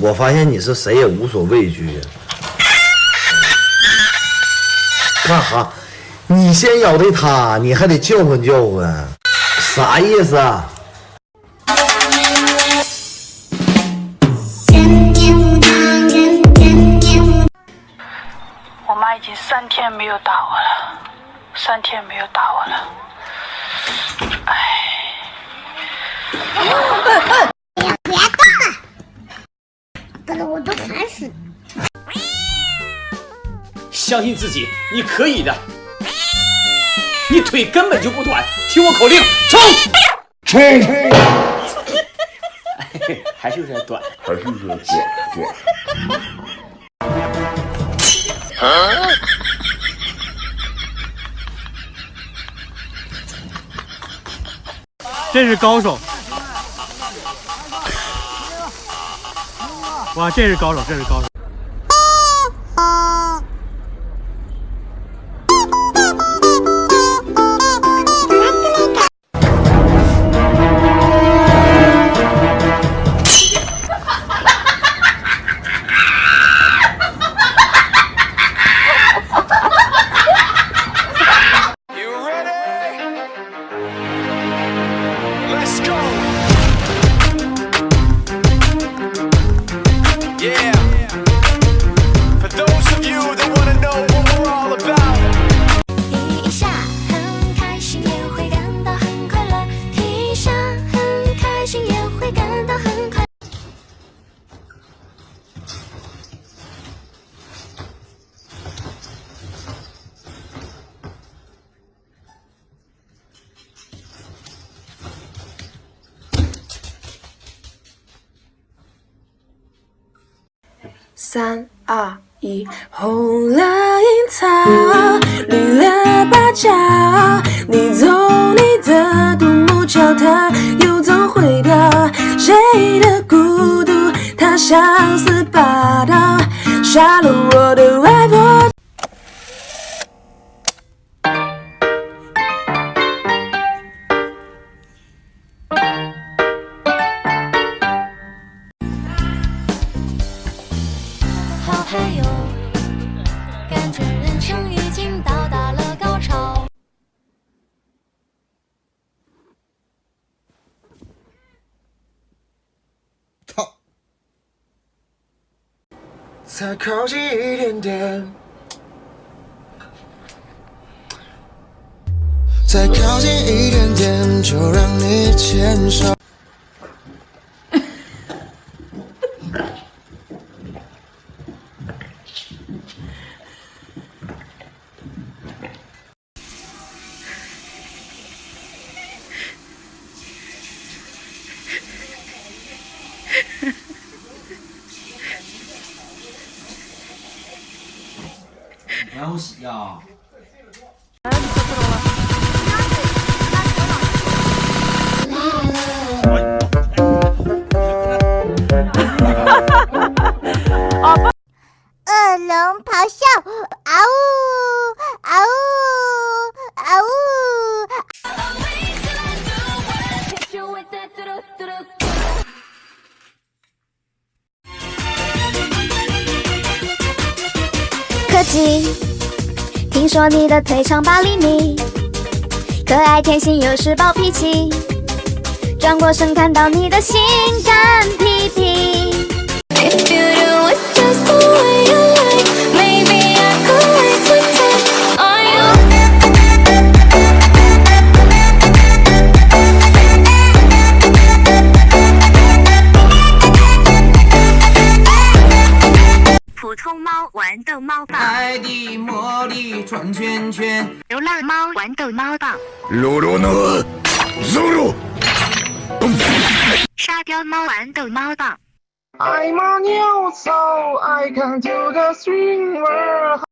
我发现你是谁也无所畏惧呀。干哈？你先咬的他，你还得叫唤叫唤，啥意思啊？我妈已经3天没有打我了，3天没有打我了，哎。别动了，搞得我都烦死了。相信自己，你可以的。你腿根本就不短，听我口令，冲！冲！还是有点短，这是高手！哇，这是高手，这是高手！3、2、1，红了樱桃，绿了芭蕉，你走你的，独木桥，它又总会掉。谁的孤独，它相思霸道，杀了我的外婆。好朋友，感觉人生已经到达了高潮。操！再靠近一点点，再靠近一点点，就让你牵手。不要洗呀！恶龙咆哮，嗷呜，嗷呜，嗷呜！科技，听说你的腿长8厘米，可爱天性又是暴脾气，转过身看到你的性感屁屁。普通猫玩逗猫棒，爱的魔力转圈圈，流浪猫玩逗猫棒，ロロノゾロ，沙雕猫玩逗猫棒。爱马牛草，I can do the swing world。